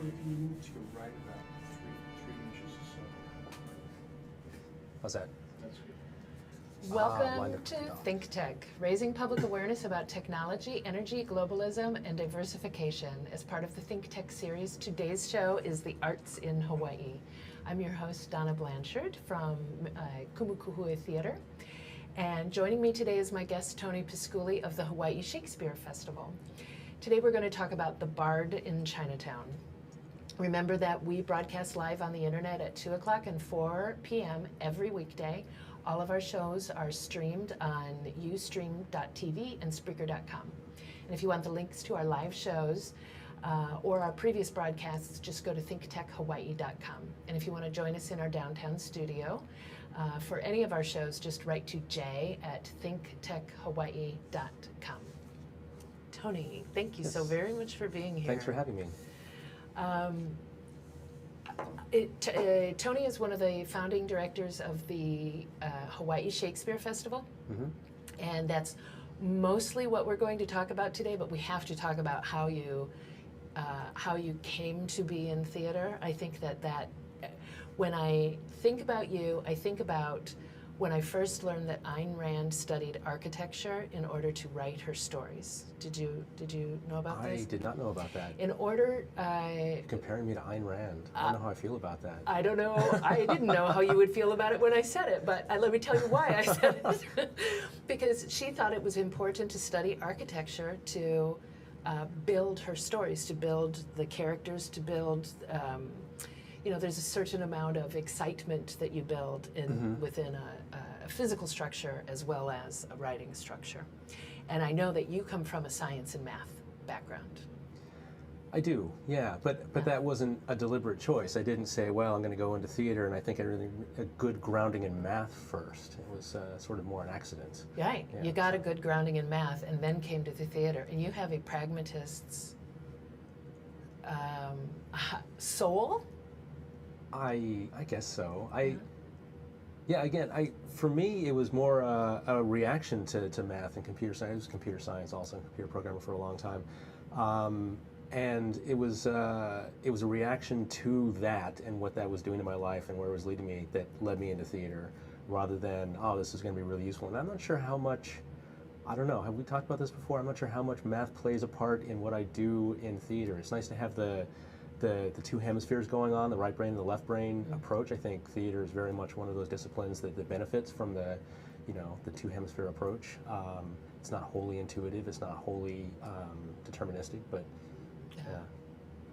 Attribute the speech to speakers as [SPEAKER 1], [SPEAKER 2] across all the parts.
[SPEAKER 1] Can you move to your right about three inches or so?
[SPEAKER 2] How's that?
[SPEAKER 1] That's good.
[SPEAKER 3] Welcome to ThinkTech, raising public awareness about technology, energy, globalism, and diversification. As part of the ThinkTech series, today's show is the arts in Hawaii. I'm your host, Donna Blanchard from Kumukuhui Theater. And joining me today is my guest, Tony Pisculli of the Hawaii Shakespeare Festival. Today we're going to talk about The Bard in Chinatown. Remember that we broadcast live on the internet at 2 o'clock and 4 p.m. every weekday. All of our shows are streamed on ustream.tv and Spreaker.com. And if you want the links to our live shows or our previous broadcasts, just go to thinktechhawaii.com. And if you want to join us in our downtown studio for any of our shows, just write to jay@thinktechhawaii.com. Tony, thank you so very much for being here.
[SPEAKER 2] Thanks for having me.
[SPEAKER 3] Tony is one of the founding directors of the Hawaii Shakespeare Festival, and that's mostly what we're going to talk about today, but we have to talk about how you came to be in theater. I think that when I think about you, I think about when I first learned that Ayn Rand studied architecture in order to write her stories. Did you know about this?
[SPEAKER 2] I did not know about that.
[SPEAKER 3] In order,
[SPEAKER 2] comparing me to Ayn Rand, I don't know how I feel about that.
[SPEAKER 3] I don't know. I didn't know how you would feel about it when I said it, but let me tell you why I said it. Because she thought it was important to study architecture to build her stories, to build the characters, to build. There's a certain amount of excitement that you build within a physical structure as well as a writing structure. And I know that you come from a science and math background.
[SPEAKER 2] I do, yeah, but that wasn't a deliberate choice. I didn't say, well, I'm going to go into theater, and I think I really need a good grounding in math first. It was sort of more an accident.
[SPEAKER 3] Right,
[SPEAKER 2] yeah,
[SPEAKER 3] you got a good grounding in math and then came to the theater, and you have a pragmatist's soul?
[SPEAKER 2] I guess so. For me, it was more a reaction to math and computer science. I was computer science also, and computer programmer for a long time. And it was a reaction to that and what that was doing to my life and where it was leading me that led me into theater, rather than, oh, this is going to be really useful. And I'm not sure how much, I don't know, have we talked about this before? I'm not sure how much math plays a part in what I do in theater. It's nice to have the two hemispheres going on, the right brain and the left brain approach. I think theater is very much one of those disciplines that benefits from the two hemisphere approach. It's not wholly intuitive, it's not wholly deterministic, but yeah.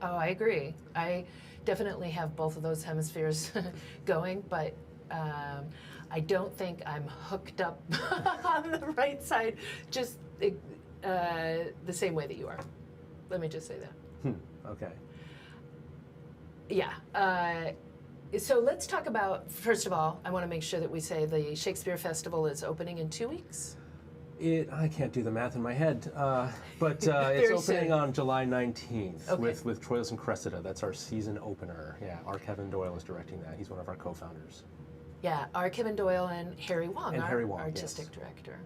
[SPEAKER 3] Oh, I agree. I definitely have both of those hemispheres going, but I don't think I'm hooked up on the right side just the same way that you are. Let me just say that.
[SPEAKER 2] Okay.
[SPEAKER 3] Yeah. So let's talk about, first of all, I want to make sure that we say the Shakespeare Festival is opening in 2 weeks.
[SPEAKER 2] I can't do the math in my head, but it's opening on July 19th with Troilus and Cressida. That's our season opener. Yeah, R. Kevin Doyle is directing that. He's one of our co-founders.
[SPEAKER 3] Yeah, R. Kevin Doyle and Harry Wong, our artistic director.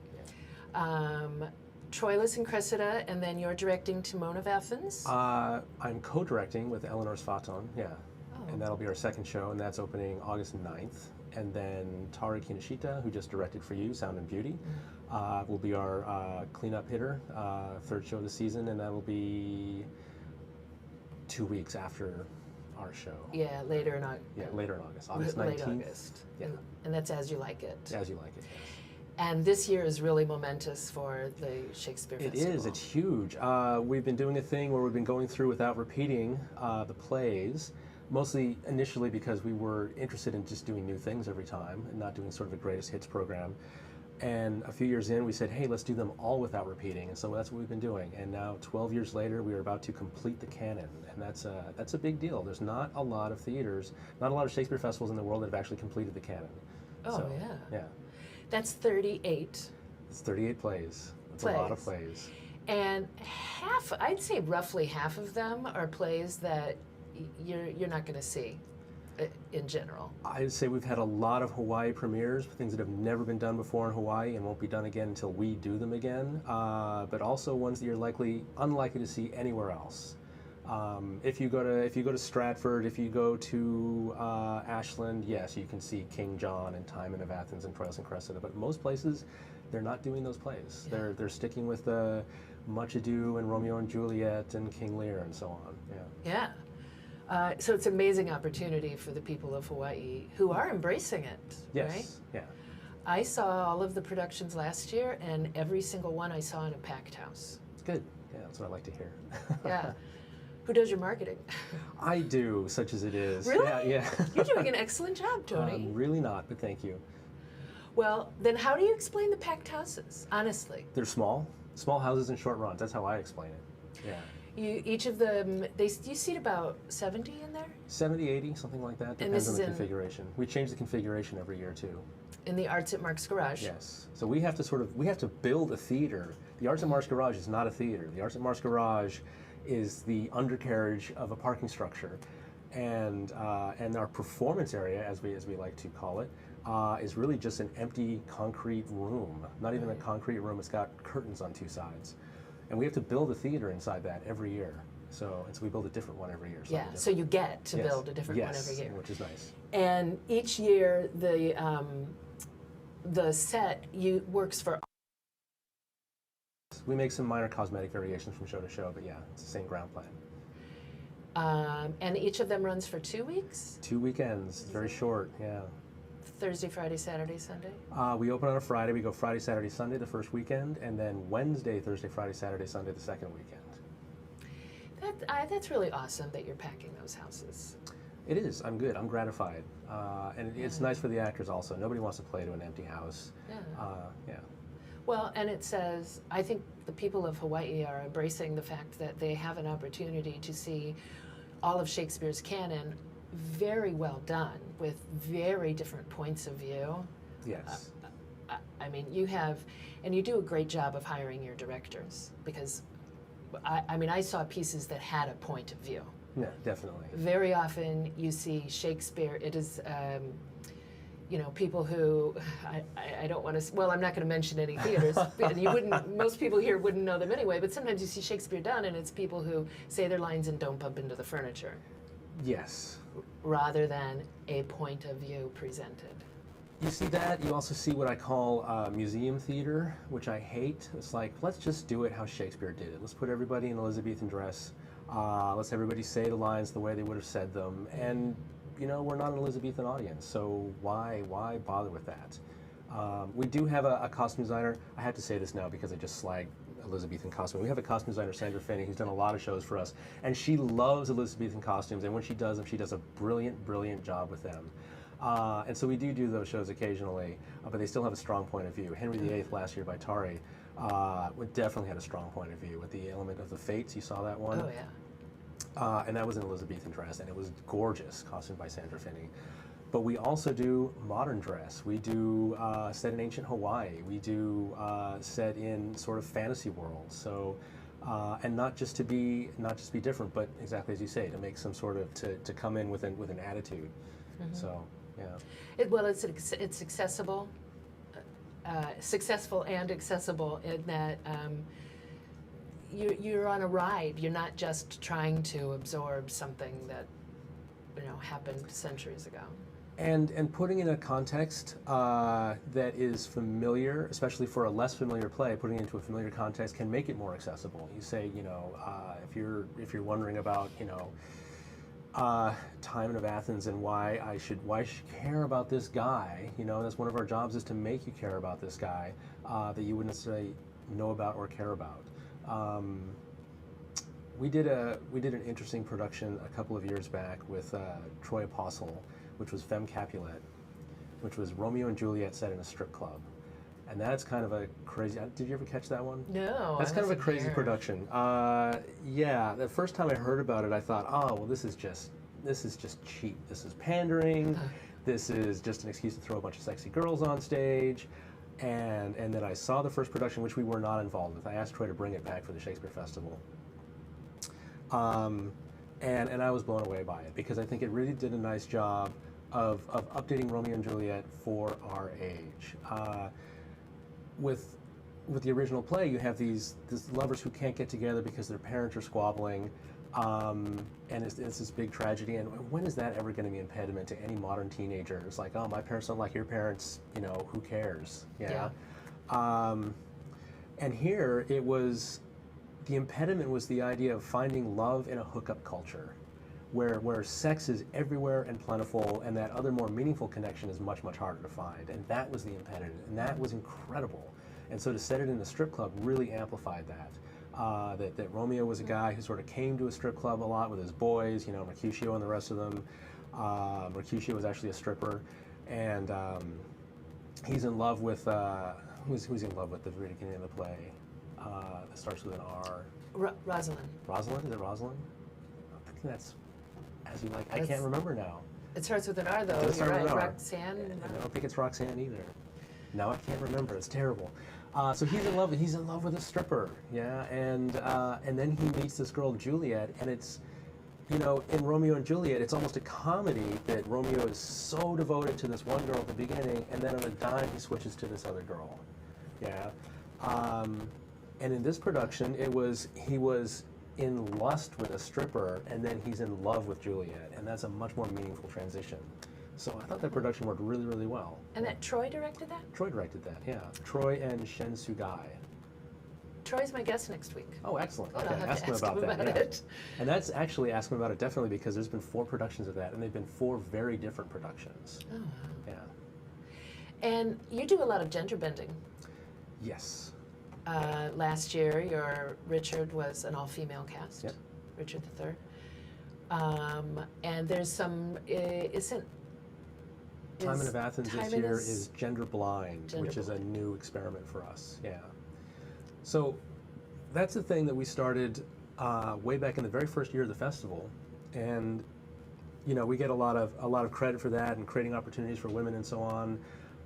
[SPEAKER 2] Yeah.
[SPEAKER 3] Troilus and Cressida, and then you're directing Timon of Athens?
[SPEAKER 2] I'm co-directing with Eleanor Svaton, yeah.
[SPEAKER 3] Oh.
[SPEAKER 2] And that'll be our second show, and that's opening August 9th. And then Tari Kinoshita, who just directed for you, Sound and Beauty, will be our cleanup hitter, third show of the season, and that'll be 2 weeks after our show.
[SPEAKER 3] Yeah, later in August.
[SPEAKER 2] Yeah, later in August, August 19th.
[SPEAKER 3] Late August.
[SPEAKER 2] Yeah.
[SPEAKER 3] And that's As You Like It.
[SPEAKER 2] As You Like It, yes.
[SPEAKER 3] And this year is really momentous for the Shakespeare Festival.
[SPEAKER 2] It is, it's huge. We've been doing a thing where we've been going through without repeating the plays, mostly initially because we were interested in just doing new things every time and not doing sort of a greatest hits program. And a few years in, we said, hey, let's do them all without repeating. And so that's what we've been doing. And now, 12 years later, we are about to complete the canon. And that's a big deal. There's not a lot of theaters, not a lot of Shakespeare festivals in the world that have actually completed the canon.
[SPEAKER 3] Oh,
[SPEAKER 2] so,
[SPEAKER 3] yeah.
[SPEAKER 2] Yeah.
[SPEAKER 3] That's 38.
[SPEAKER 2] It's 38 plays. That's a lot of plays.
[SPEAKER 3] And I'd say roughly half of them are plays that you're not going to see in general.
[SPEAKER 2] I'd say we've had a lot of Hawaii premieres, things that have never been done before in Hawaii and won't be done again until we do them again, but also ones that you're unlikely to see anywhere else. If you go to Stratford, if you go to Ashland, yes, you can see King John and Timon of Athens and Troilus and Cressida. But most places, they're not doing those plays.
[SPEAKER 3] Yeah.
[SPEAKER 2] They're sticking with Much Ado and Romeo and Juliet and King Lear and so on. Yeah.
[SPEAKER 3] Yeah. So it's an amazing opportunity for the people of Hawaii who are embracing it,
[SPEAKER 2] Yes.
[SPEAKER 3] right?
[SPEAKER 2] Yeah.
[SPEAKER 3] I saw all of the productions last year, and every single one I saw in a packed house.
[SPEAKER 2] It's good. Yeah, that's what I like to hear.
[SPEAKER 3] Yeah. Who does your marketing?
[SPEAKER 2] I do, such as it is.
[SPEAKER 3] Really?
[SPEAKER 2] Yeah, yeah.
[SPEAKER 3] You're doing an excellent job, Tony.
[SPEAKER 2] Really not, but thank you.
[SPEAKER 3] Well, then how do you explain the packed houses, honestly?
[SPEAKER 2] They're small houses and short runs. That's how I explain it. Yeah.
[SPEAKER 3] Each of them, you seat about 70 in there?
[SPEAKER 2] 70, 80, something like that.
[SPEAKER 3] And
[SPEAKER 2] Depends
[SPEAKER 3] this
[SPEAKER 2] on the
[SPEAKER 3] is in-
[SPEAKER 2] configuration. We change the configuration every year too.
[SPEAKER 3] In the Arts at Mark's Garage?
[SPEAKER 2] Yes. So we have to build a theater. The Arts at Mark's Garage is not a theater. The Arts at Mark's Garage is the undercarriage of a parking structure, and our performance area, as we like to call it, is really just an empty concrete room. Not even a concrete room. It's got curtains on two sides, and we have to build a theater inside that every year. So we build a different one every year.
[SPEAKER 3] Yeah. So you get to
[SPEAKER 2] Yes.
[SPEAKER 3] build a different one
[SPEAKER 2] Yes,
[SPEAKER 3] every year.
[SPEAKER 2] which is nice.
[SPEAKER 3] And each year the set works for.
[SPEAKER 2] We make some minor cosmetic variations from show to show, but yeah, it's the same ground plan.
[SPEAKER 3] And each of them runs for 2 weeks?
[SPEAKER 2] 2 weekends. It's very short. Yeah.
[SPEAKER 3] Thursday, Friday, Saturday, Sunday?
[SPEAKER 2] We open on a Friday. We go Friday, Saturday, Sunday the first weekend, and then Wednesday, Thursday, Friday, Saturday, Sunday the second weekend.
[SPEAKER 3] That's really awesome that you're packing those houses.
[SPEAKER 2] It is. I'm good. I'm gratified. And it's nice for the actors also. Nobody wants to play to an empty house.
[SPEAKER 3] Yeah.
[SPEAKER 2] Yeah.
[SPEAKER 3] Well, and it says, I think the people of Hawaii are embracing the fact that they have an opportunity to see all of Shakespeare's canon very well done with very different points of view.
[SPEAKER 2] Yes.
[SPEAKER 3] I mean, you do a great job of hiring your directors, because I saw pieces that had a point of view.
[SPEAKER 2] Yeah, definitely.
[SPEAKER 3] Very often you see Shakespeare, it is, people who, I don't want to, well, I'm not going to mention any theaters, and most people here wouldn't know them anyway, but sometimes you see Shakespeare done and it's people who say their lines and don't bump into the furniture.
[SPEAKER 2] Yes.
[SPEAKER 3] Rather than a point of view presented.
[SPEAKER 2] You see that. You also see what I call museum theater, which I hate. It's like, let's just do it how Shakespeare did it. Let's put everybody in Elizabethan dress. Let's everybody say the lines the way they would have said them. And, we're not an Elizabethan audience, so why bother with that? We do have a costume designer. I have to say this now because I just slagged Elizabethan costume. We have a costume designer, Sandra Finney, who's done a lot of shows for us, and she loves Elizabethan costumes, and when she does them, she does a brilliant job with them. And so we do those shows occasionally, but they still have a strong point of view. Henry VIII last year by Tari definitely had a strong point of view with the element of the fates. You saw that one?
[SPEAKER 3] Oh, yeah.
[SPEAKER 2] And that was an Elizabethan dress, and it was gorgeous, costumed by Sandra Finney. But we also do modern dress. We do set in ancient Hawaii. We do set in sort of fantasy worlds. So, and not just to be different, but exactly as you say, to make some sort of to come in with an attitude. Mm-hmm. So, yeah.
[SPEAKER 3] It's accessible, successful and accessible in that you're on a ride. You're not just trying to absorb something that happened centuries ago.
[SPEAKER 2] And putting in a context that is familiar, especially for a less familiar play, putting it into a familiar context can make it more accessible. You say, if you're wondering about, Timon of Athens and why I should care about this guy, that's one of our jobs, is to make you care about this guy that you wouldn't necessarily know about or care about. We did an interesting production a couple of years back with Troy Apostle, which was Femme Capulet, which was Romeo and Juliet set in a strip club. And that's kind of a crazy, did you ever catch that one?
[SPEAKER 3] No.
[SPEAKER 2] That's kind of a crazy production. Yeah, the first time I heard about it, I thought, oh, well, this is just cheap. This is pandering. This is just an excuse to throw a bunch of sexy girls on stage. And then I saw the first production, which we were not involved with. I asked Troy to bring it back for the Shakespeare Festival. And I was blown away by it, because I think it really did a nice job of updating Romeo and Juliet for our age. With the original play, you have these lovers who can't get together because their parents are squabbling, And it's this big tragedy. And when is that ever going to be an impediment to any modern teenager? It's like, oh, my parents don't like your parents. You know, who cares? Yeah. And here it was, the impediment was the idea of finding love in a hookup culture, where sex is everywhere and plentiful, and that other more meaningful connection is much, much harder to find. And that was the impediment, and that was incredible. And so to set it in a strip club really amplified that. That Romeo was a guy who sort of came to a strip club a lot with his boys, you know, Mercutio and the rest of them. Mercutio was actually a stripper, and he's in love with, who's he in love with at the very beginning of the play? That starts with an R.
[SPEAKER 3] Rosalind.
[SPEAKER 2] Rosalind? Is it Rosalind? I think that's As You Like. I can't remember now.
[SPEAKER 3] It starts with an R, though.
[SPEAKER 2] You're right.
[SPEAKER 3] Roxanne.
[SPEAKER 2] I don't think it's Roxanne either. Now I can't remember. It's terrible. So he's in love. He's in love with a stripper. Yeah, and then he meets this girl Juliet, and it's, you know, in Romeo and Juliet, it's almost a comedy that Romeo is so devoted to this one girl at the beginning, and then on a dime he switches to this other girl. Yeah. And in this production, he was in lust with a stripper, and then he's in love with Juliet, and that's a much more meaningful transition. So I thought that production worked really, really well.
[SPEAKER 3] And that Troy directed that?
[SPEAKER 2] Troy directed that, yeah. Troy and Shen Sugai.
[SPEAKER 3] Troy's my guest next week.
[SPEAKER 2] Oh, excellent.
[SPEAKER 3] Good,
[SPEAKER 2] Okay,
[SPEAKER 3] I'll have
[SPEAKER 2] ask
[SPEAKER 3] to
[SPEAKER 2] him about that.
[SPEAKER 3] it.
[SPEAKER 2] And that's actually, ask him about it definitely, because there's been 4 productions of that, and they've been 4 very different productions.
[SPEAKER 3] Oh, wow.
[SPEAKER 2] Yeah.
[SPEAKER 3] And you do a lot of gender bending.
[SPEAKER 2] Yes.
[SPEAKER 3] Last year, your Richard was an all-female cast.
[SPEAKER 2] Yep.
[SPEAKER 3] Richard III. And there's some,
[SPEAKER 2] Timon of Athens this year is gender blind, which is a new experiment for us. Yeah. So that's the thing that we started way back in the very first year of the festival, and you know, we get a lot of credit for that and creating opportunities for women and so on.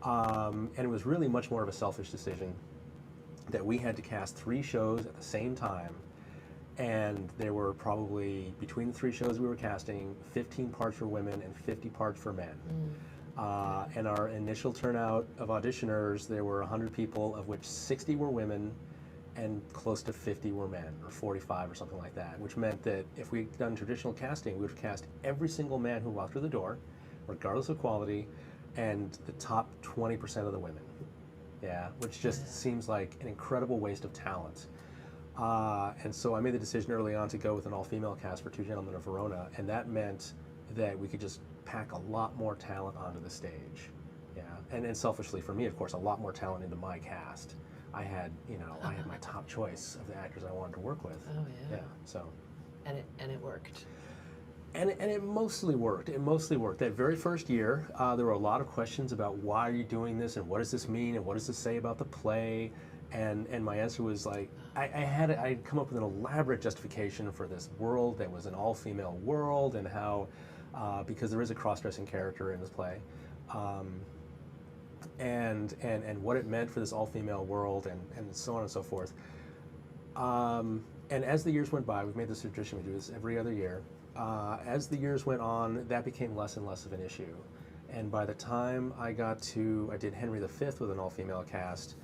[SPEAKER 2] And it was really much more of a selfish decision that we had to cast 3 shows at the same time, and there were probably, between the 3 shows we were casting, 15 parts for women and 50 parts for men. And our initial turnout of auditioners, there were 100 people, of which 60 were women and close to 50 were men, or 45 or something like that, which meant that if we'd done traditional casting, we would have cast every single man who walked through the door, regardless of quality, and the top 20% of the women. Yeah, which just seems like an incredible waste of talent. And so I made the decision early on to go with an all-female cast for Two Gentlemen of Verona, and that meant that we could just pack a lot more talent onto the stage. Yeah, and selfishly for me, of course, a lot more talent into my cast. I had my top choice of the actors I wanted to work with.
[SPEAKER 3] Oh yeah.
[SPEAKER 2] Yeah. So.
[SPEAKER 3] And it worked.
[SPEAKER 2] And it mostly worked. It mostly worked. That very first year, there were a lot of questions about why are you doing this, and what does this mean, and what does this say about the play, and my answer was like, I'd come up with an elaborate justification for this world that was an all-female world, and how because there is a cross-dressing character in this play, and what it meant for this all-female world, and so on and so forth. And as the years went by, we've made this tradition. We do this every other year. As the years went on, that became less and less of an issue. And by the time I did Henry V with an all-female cast,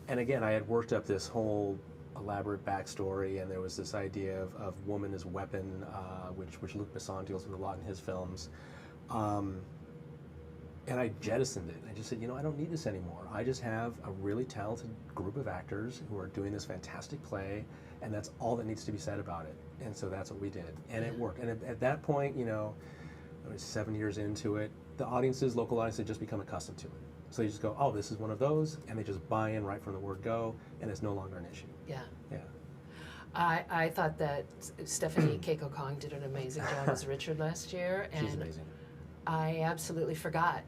[SPEAKER 2] and again, I had worked up this whole elaborate backstory, and there was this idea of woman as weapon, which Luc Besson deals with a lot in his films. And I jettisoned it. I just said, I don't need this anymore. I just have a really talented group of actors who are doing this fantastic play, and that's all that needs to be said about it. And so that's what we did, and it worked. And at that point, I was 7 years into it, the local audiences had just become accustomed to it. So you just go, oh, this is one of those, and they just buy in right from the word go, and it's no longer an issue.
[SPEAKER 3] Yeah.
[SPEAKER 2] Yeah.
[SPEAKER 3] I thought that Stephanie Keiko Kong did an amazing job as Richard last year, and
[SPEAKER 2] she's amazing.
[SPEAKER 3] I absolutely forgot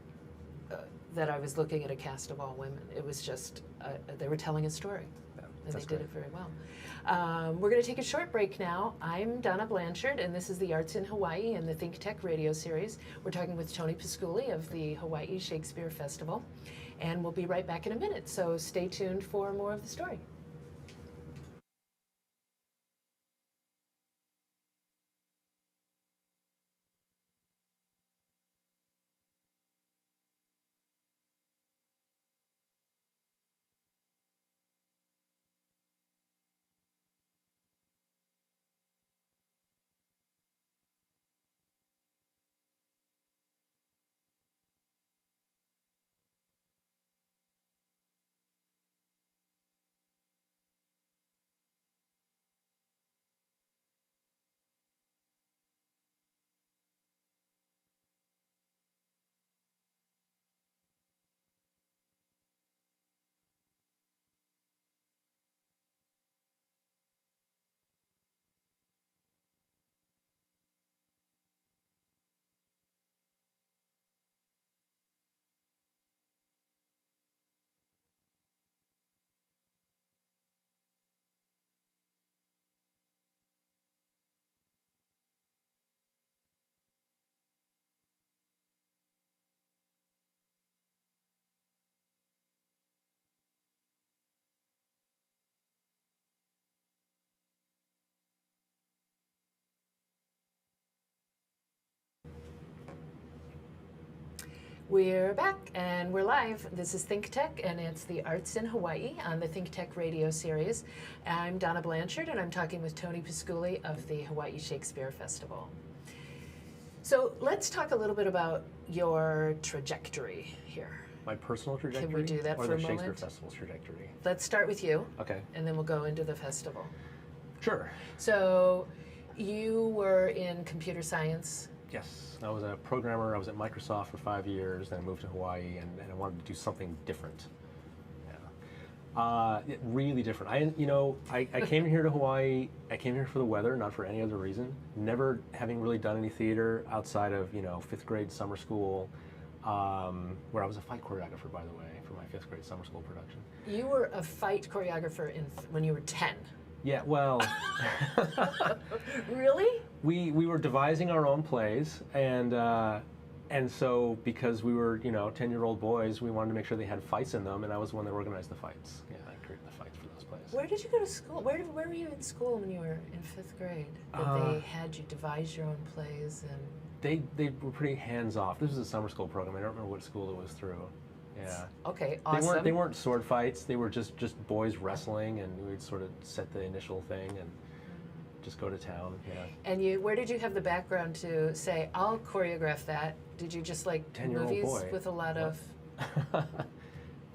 [SPEAKER 3] that I was looking at a cast of all women. It was just, they were telling a story, and they did it very well. We're going to take a short break now. I'm Donna Blanchard, and this is the Arts in Hawaii and the ThinkTech radio series. We're talking with Tony Pisculli of the Hawaii Shakespeare Festival, and we'll be right back in a minute, so stay tuned for more of the story. We're back and we're live. This is ThinkTech and it's the Arts in Hawaii on the ThinkTech radio series. I'm Donna Blanchard and I'm talking with Tony Pisculli of the Hawaii Shakespeare Festival. So let's talk a little bit about your trajectory here.
[SPEAKER 2] My personal trajectory?
[SPEAKER 3] Can we do that
[SPEAKER 2] or
[SPEAKER 3] for a
[SPEAKER 2] the
[SPEAKER 3] moment?
[SPEAKER 2] Shakespeare Festival's trajectory?
[SPEAKER 3] Let's start with you.
[SPEAKER 2] Okay.
[SPEAKER 3] And then we'll go into the festival.
[SPEAKER 2] Sure.
[SPEAKER 3] So you were in computer science.
[SPEAKER 2] Yes, I was a programmer. I was at Microsoft for 5 years, then I moved to Hawaii, and I wanted to do something different. Yeah, really different. I came here to Hawaii. I came here for the weather, not for any other reason. Never having really done any theater outside of 5th grade summer school, where I was a fight choreographer, by the way, for my 5th grade summer school production.
[SPEAKER 3] You were a fight choreographer when you were 10.
[SPEAKER 2] Yeah, well.
[SPEAKER 3] Really?
[SPEAKER 2] We were devising our own plays, and so because we were 10-year-old boys, we wanted to make sure they had fights in them, and I was the one that organized the fights. Yeah, I created the fights for those plays.
[SPEAKER 3] Where did you go to school? Where were you in school when you were in 5th grade? That they had you devise your own plays and.
[SPEAKER 2] They were pretty hands off. This was a summer school program. I don't remember what school it was through. Yeah.
[SPEAKER 3] Okay, awesome.
[SPEAKER 2] They weren't sword fights. They were just boys wrestling, and we'd sort of set the initial thing and just go to town. Yeah.
[SPEAKER 3] And where did you have the background to say, I'll choreograph that? Did you just like
[SPEAKER 2] 10-year-old
[SPEAKER 3] movies
[SPEAKER 2] boy.
[SPEAKER 3] with a lot of?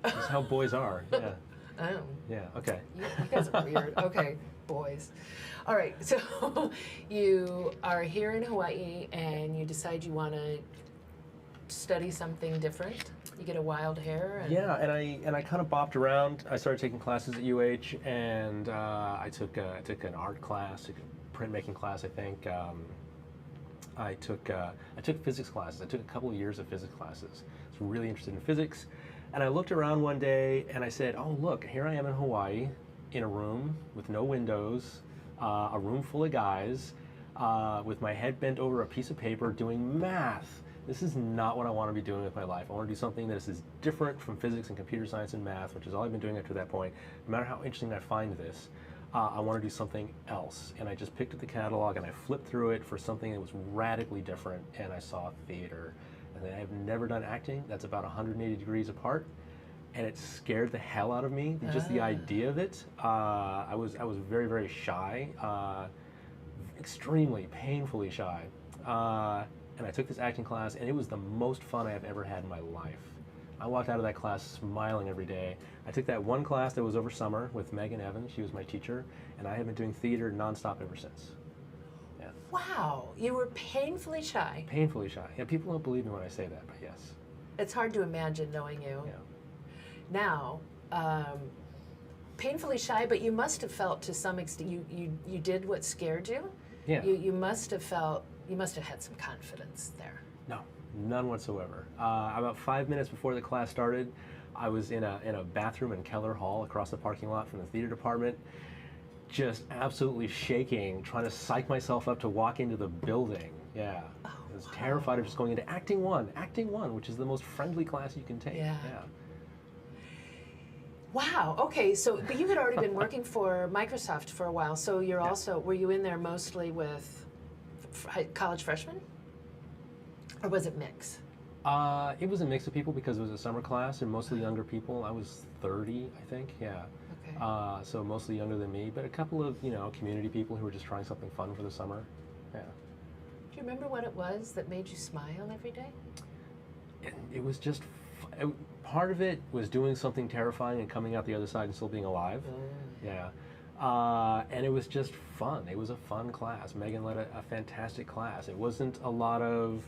[SPEAKER 2] That's how boys are. Yeah.
[SPEAKER 3] Oh.
[SPEAKER 2] Yeah. Okay.
[SPEAKER 3] You guys are weird. Okay, boys. All right. So you are here in Hawaii, and you decide you want to study something different. You get a wild hair. And
[SPEAKER 2] yeah, and I kind of bopped around. I started taking classes at UH, and I took an art class, a printmaking class, I think. I took physics classes. I took a couple of years of physics classes. I was really interested in physics, and I looked around one day and I said, "Oh, look, here I am in Hawaii, in a room with no windows, a room full of guys, with my head bent over a piece of paper doing math. This is not what I want to be doing with my life. I want to do something that is different from physics and computer science and math, which is all I've been doing up to that point. No matter how interesting I find this, I want to do something else." And I just picked up the catalog and I flipped through it for something that was radically different, and I saw theater. And I have never done acting. That's about 180 degrees apart, and it scared the hell out of me. Just the idea of it. I was very, very shy, extremely painfully shy. And I took this acting class, and it was the most fun I have ever had in my life. I walked out of that class smiling every day. I took that one class that was over summer with Megan Evans. She was my teacher, and I have been doing theater nonstop ever since. Yeah.
[SPEAKER 3] Wow, you were painfully shy.
[SPEAKER 2] Painfully shy. Yeah, people don't believe me when I say that, but yes.
[SPEAKER 3] It's hard to imagine knowing you.
[SPEAKER 2] Yeah.
[SPEAKER 3] Now, painfully shy, but you must have felt to some extent, you did what scared you?
[SPEAKER 2] Yeah.
[SPEAKER 3] You must have felt, you must have had some confidence there.
[SPEAKER 2] No, none whatsoever. About 5 minutes before the class started, I was in a bathroom in Keller Hall across the parking lot from the theater department, just absolutely shaking, trying to psych myself up to walk into the building. Yeah.
[SPEAKER 3] Oh,
[SPEAKER 2] I was terrified of just going into Acting 1, which is the most friendly class you can take.
[SPEAKER 3] Yeah. Wow, okay, so, but you had already been working for Microsoft for a while, so you're also, were you in there mostly with college freshmen? Or was it mix?
[SPEAKER 2] It was a mix of people because it was a summer class and mostly younger people. I was 30, I think, yeah.
[SPEAKER 3] Okay.
[SPEAKER 2] So mostly younger than me, but a couple of, community people who were just trying something fun for the summer, yeah.
[SPEAKER 3] Do you remember what it was that made you smile every day?
[SPEAKER 2] It was just, part of it was doing something terrifying and coming out the other side and still being alive, yeah. And it was just fun. It was a fun class. Megan led a fantastic class. It wasn't a lot of,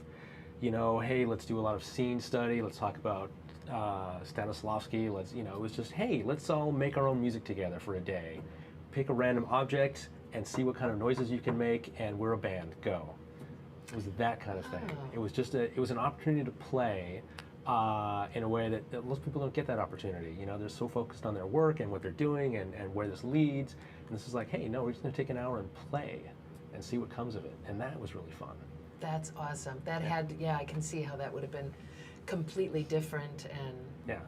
[SPEAKER 2] hey, let's do a lot of scene study. Let's talk about Stanislavski. It was just, hey, let's all make our own music together for a day. Pick a random object and see what kind of noises you can make, and we're a band. Go. It was that kind of thing.
[SPEAKER 3] Oh.
[SPEAKER 2] It was just it was an opportunity to play in a way that most people don't get that opportunity. They're so focused on their work and what they're doing and where this leads. And this is like, hey, no, we're just going to take an hour and play and see what comes of it. And that was really fun.
[SPEAKER 3] That's awesome. That I can see how that would have been completely different. And
[SPEAKER 2] yeah.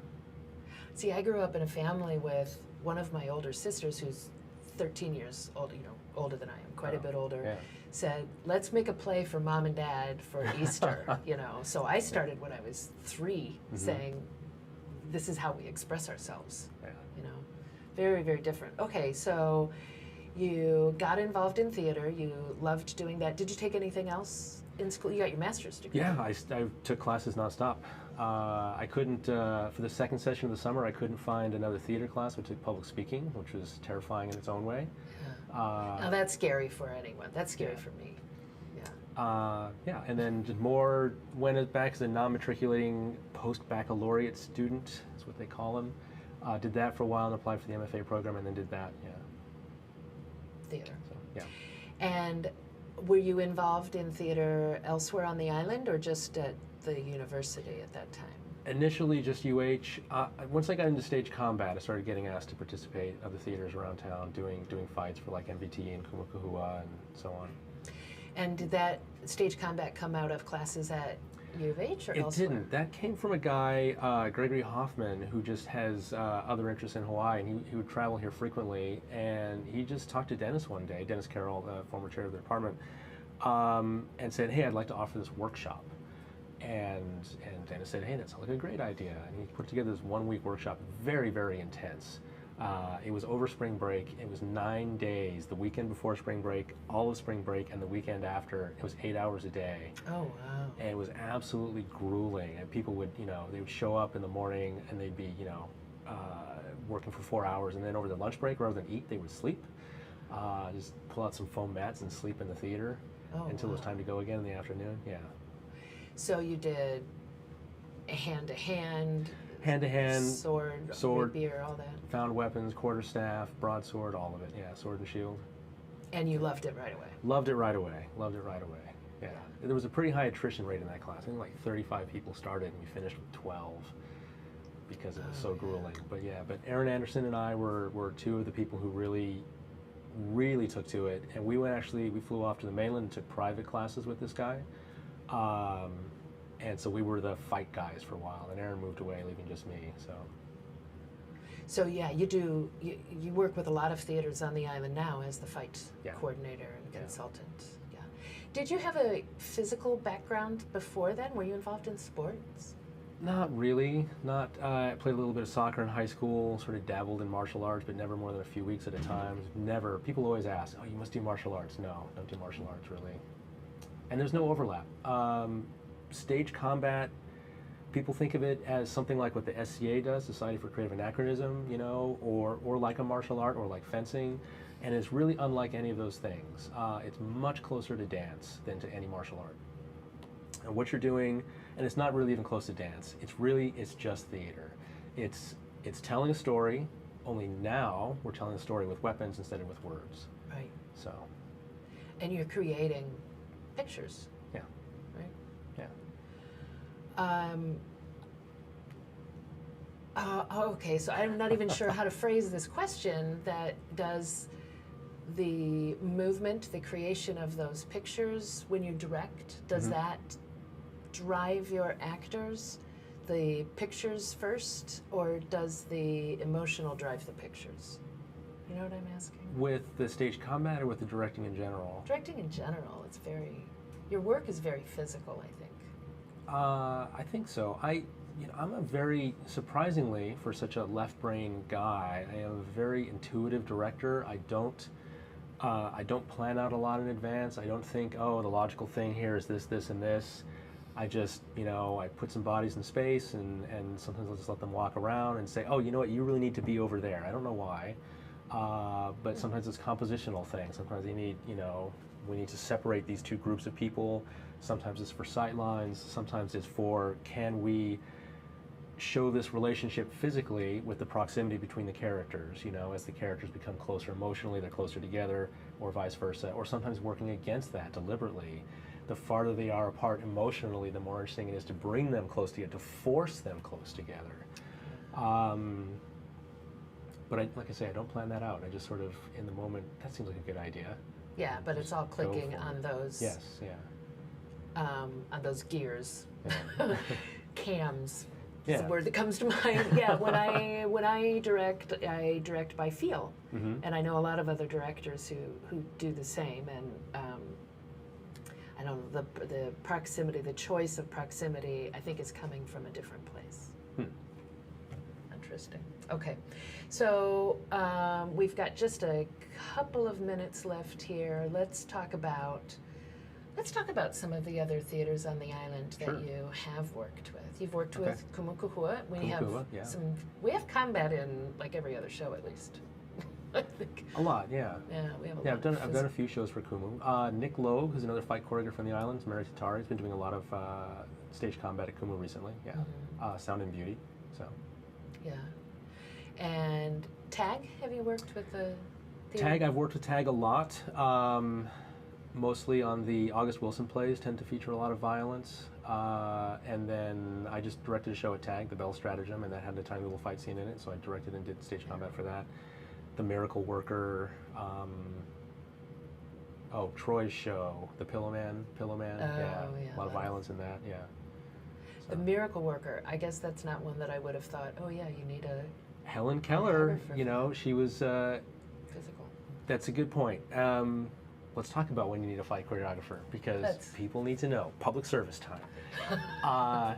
[SPEAKER 3] See, I grew up in a family with one of my older sisters who's 13 years old, older than I am, quite a bit older,
[SPEAKER 2] yeah.
[SPEAKER 3] said, let's make a play for Mom and Dad for Easter, So I started when I was 3, saying, this is how we express ourselves, Very, very different. Okay, so you got involved in theater, you loved doing that. Did you take anything else in school? You got your master's degree.
[SPEAKER 2] Yeah, I took classes nonstop. I couldn't, for the second session of the summer, I couldn't find another theater class. I took public speaking, which was terrifying in its own way.
[SPEAKER 3] Now that's scary for anyone. That's scary for me.
[SPEAKER 2] Yeah, and then just more went back as a non-matriculating post-baccalaureate student, that's what they call them. Did that for a while and applied for the MFA program and then did that,
[SPEAKER 3] Theater.
[SPEAKER 2] So, yeah.
[SPEAKER 3] And were you involved in theater elsewhere on the island or just at the university at that time?
[SPEAKER 2] Initially just UH. Once I got into stage combat, I started getting asked to participate at the theaters around town, doing fights for like MVT and Kumakahua and so on.
[SPEAKER 3] And did that stage combat come out of classes at U of H or elsewhere?
[SPEAKER 2] It didn't. That came from a guy, Gregory Hoffman, who just has other interests in Hawaii, and he would travel here frequently, and he just talked to Dennis one day, Dennis Carroll, the former chair of the department, and said, hey, I'd like to offer this workshop. And Dennis said, hey, that sounds like a great idea. And he put together this 1-week workshop, very, very intense. It was over spring break. It was 9 days, the weekend before spring break, all of spring break, and the weekend after. It was 8 hours a day.
[SPEAKER 3] Oh, wow.
[SPEAKER 2] And it was absolutely grueling. And people would, they would show up in the morning and they'd be, working for 4 hours. And then over the lunch break, rather than eat, they would sleep. Just pull out some foam mats and sleep in the theater until it was time to go again in the afternoon. Yeah.
[SPEAKER 3] So you did hand-to-hand, sword, rapier, all that?
[SPEAKER 2] Found weapons, quarterstaff, broadsword, all of it. Yeah, sword and shield.
[SPEAKER 3] And you loved it right away?
[SPEAKER 2] Loved it right away. Yeah. There was a pretty high attrition rate in that class. I think like 35 people started and we finished with 12 because it was so grueling. But Aaron Anderson and I were two of the people who really took to it. And we flew off to the mainland and took private classes with this guy. And so we were the fight guys for a while, and Aaron moved away, leaving just me.
[SPEAKER 3] So yeah, you work with a lot of theaters on the island now as the fight coordinator and consultant. Yeah. Did you have a physical background before then? Were you involved in sports?
[SPEAKER 2] Not really. I played a little bit of soccer in high school, sort of dabbled in martial arts, but never more than a few weeks at a time. Never. People always ask, oh, you must do martial arts. No, don't do martial arts, really. And there's no overlap. Stage combat, people think of it as something like what the SCA does, Society for Creative Anachronism, or like a martial art or like fencing, and it's really unlike any of those things. It's much closer to dance than to any martial art. And what you're doing, and it's not really even close to dance, it's just theater. It's telling a story, only now we're telling a story with weapons instead of with words.
[SPEAKER 3] Right.
[SPEAKER 2] So.
[SPEAKER 3] And you're creating pictures.
[SPEAKER 2] Yeah.
[SPEAKER 3] Right?
[SPEAKER 2] Yeah.
[SPEAKER 3] Okay, so I'm not even sure how to phrase this question. That does the movement, the creation of those pictures when you direct, does that drive your actors, the pictures first, or does the emotional drive the pictures? You know what I'm asking?
[SPEAKER 2] With the stage combat or with the directing in general?
[SPEAKER 3] Directing in general, your work is very physical, I think.
[SPEAKER 2] I think so. I'm a very, surprisingly, for such a left brain guy, I am a very intuitive director. I don't plan out a lot in advance. I don't think, oh, the logical thing here is this, this, and this. I just, I put some bodies in space and sometimes I'll just let them walk around and say, oh, you know what, you really need to be over there. I don't know why. But sometimes it's compositional things. Sometimes we need to separate these two groups of people. Sometimes it's for sight lines. Sometimes it's for, can we show this relationship physically with the proximity between the characters, as the characters become closer emotionally, they're closer together, or vice versa, or sometimes working against that deliberately. The farther they are apart emotionally, the more interesting it is to bring them close together, to force them close together. But like I say, I don't plan that out. I just sort of, in the moment, that seems like a good idea.
[SPEAKER 3] Yeah, but it's all clicking on those.
[SPEAKER 2] Yes, yeah.
[SPEAKER 3] On those gears,
[SPEAKER 2] Yeah.
[SPEAKER 3] cams. is the word that comes to mind. Yeah, when I direct by feel, and I know a lot of other directors who do the same. And I don't know, the proximity, the choice of proximity, I think is coming from a different place. Interesting. Okay, so we've got just a couple of minutes left here. Let's talk about some of the other theaters on the island that you have worked with. You've worked with Kumukuhua. We have combat in like every other show at least. I think.
[SPEAKER 2] A lot, yeah.
[SPEAKER 3] Yeah, we have a lot.
[SPEAKER 2] I've done a few shows for Kumu. Nick Lowe, who's another fight choreographer on the islands, married to Tari, has been doing a lot of stage combat at Kumu recently. Yeah, Sound and Beauty. So.
[SPEAKER 3] Yeah, and Tag. Have you worked with the theater?
[SPEAKER 2] Tag. I've worked with Tag a lot. Mostly on the August Wilson plays, tend to feature a lot of violence. And then I just directed a show at Tag, The Bell Stratagem, and that had a tiny little fight scene in it, so I directed and did stage combat for that. The Miracle Worker, Troy's show, The Pillowman, a lot of violence in that, yeah. So.
[SPEAKER 3] The Miracle Worker, I guess that's not one that I would have thought, oh yeah, you need a...
[SPEAKER 2] Helen Keller, she was...
[SPEAKER 3] physical.
[SPEAKER 2] That's a good point. Let's talk about when you need a fight choreographer, because people need to know. Public service time.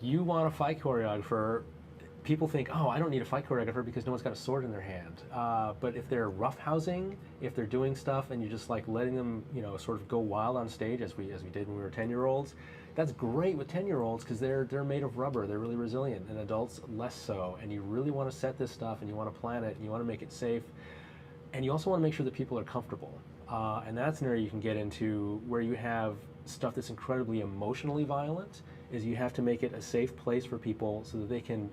[SPEAKER 2] You want a fight choreographer, people think, oh, I don't need a fight choreographer because no one's got a sword in their hand. But if they're roughhousing, if they're doing stuff and you're just like letting them, sort of go wild on stage as we did when we were 10-year-olds, that's great with 10-year-olds because they're made of rubber, they're really resilient, and adults less so. And you really want to set this stuff and you want to plan it and you want to make it safe. And you also want to make sure that people are comfortable. And that's an area you can get into where you have stuff that's incredibly emotionally violent, is you have to make it a safe place for people so that they can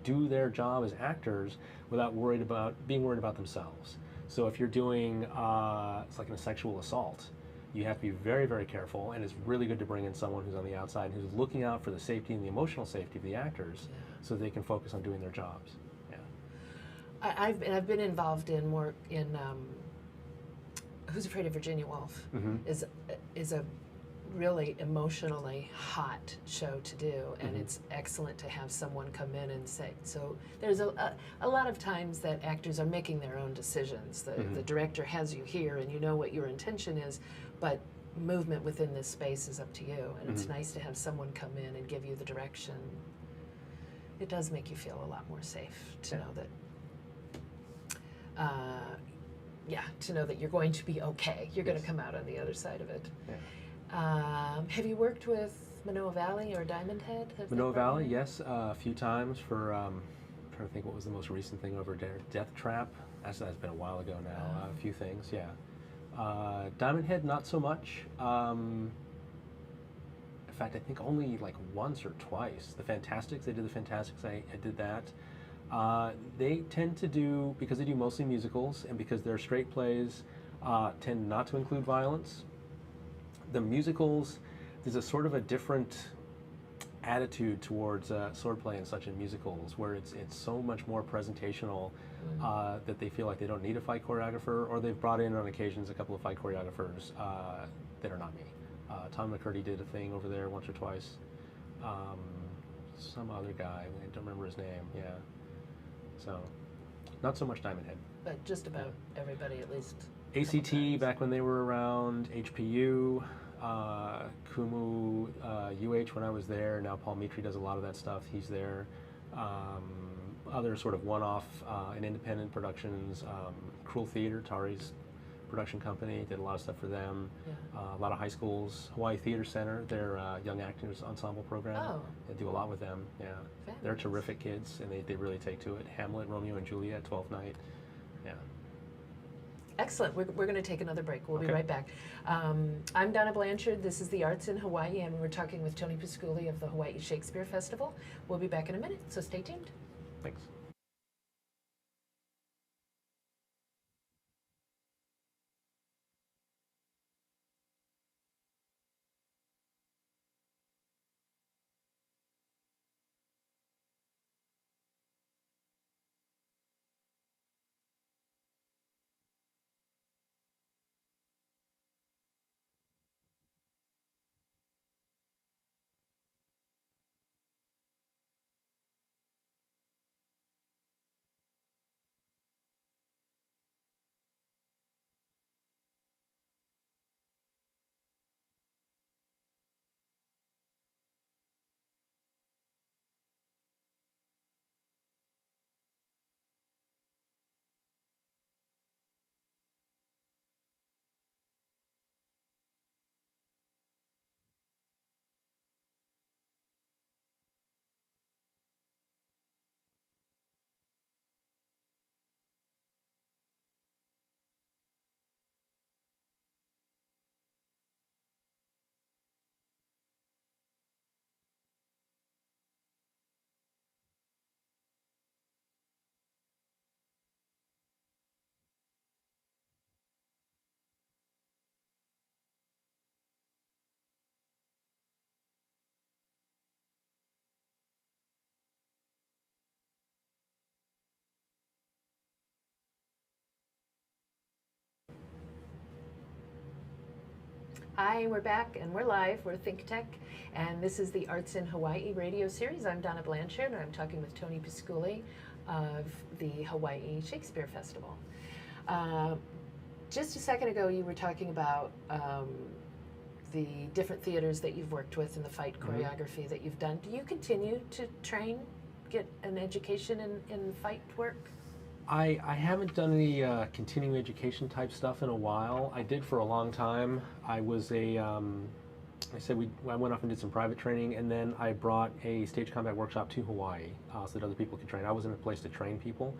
[SPEAKER 2] do their job as actors without being worried about themselves. So if you're doing, it's like a sexual assault, you have to be very, very careful, and it's really good to bring in someone who's on the outside who's looking out for the safety and the emotional safety of the actors so they can focus on doing their jobs. Yeah.
[SPEAKER 3] I've been involved in work in Who's Afraid of Virginia Woolf is a really emotionally hot show to do, and it's excellent to have someone come in and say. So there's a lot of times that actors are making their own decisions. The director has you here, and you know what your intention is, but movement within this space is up to you. And it's nice to have someone come in and give you the direction. It does make you feel a lot more safe to know that. To know that you're going to be okay. You're going to come out on the other side of it. Yeah. Have you worked with Manoa Valley or Diamond Head?
[SPEAKER 2] Manoa Valley, yes, a few times for, I'm trying to think what was the most recent thing over there. Death Trap, that's been a while ago now, a few things, yeah. Diamond Head, not so much. In fact, I think only like once or twice. The Fantastics, they did the Fantastics, I did that. They tend to do, because they do mostly musicals and because they're straight plays, tend not to include violence. The musicals, there's a sort of a different attitude towards swordplay and such in musicals, where it's so much more presentational that they feel like they don't need a fight choreographer, or they've brought in on occasions a couple of fight choreographers that are not me. Tom McCurdy did a thing over there once or twice. Some other guy, I don't remember his name, yeah. So, not so much Diamond Head.
[SPEAKER 3] But just about everybody, at least.
[SPEAKER 2] ACT, back when they were around, HPU, Kumu, UH when I was there. Now Paul Mitri does a lot of that stuff. He's there. Other sort of one-off and independent productions. Cruel Theater, Tari's production company, did a lot of stuff for them. A lot of high schools. Hawaii Theater Center, their Young Actors Ensemble program. They do a lot with them, yeah. Fabulous. They're terrific kids, and they really take to it. Hamlet, Romeo and Juliet, 12th Night, yeah.
[SPEAKER 3] Excellent. We're going to take another break. We'll be right back. I'm Donna Blanchard. This is The Arts in Hawaii, and we're talking with Tony Pisculli of the Hawaii Shakespeare Festival. We'll be back in a minute, so stay tuned.
[SPEAKER 2] Thanks.
[SPEAKER 3] Hi, we're back and we're live. We're ThinkTech, and this is the Arts in Hawaii radio series. I'm Donna Blanchard, and I'm talking with Tony Pisculli of the Hawaii Shakespeare Festival. Just a second ago, you were talking about the different theaters that you've worked with and the fight choreography that you've done. Do you continue to train, get an education in fight work?
[SPEAKER 2] I haven't done any continuing education type stuff in a while. I did for a long time. I was I went off and did some private training, and then I brought a stage combat workshop to Hawaii so that other people could train. I wasn't in a place to train people,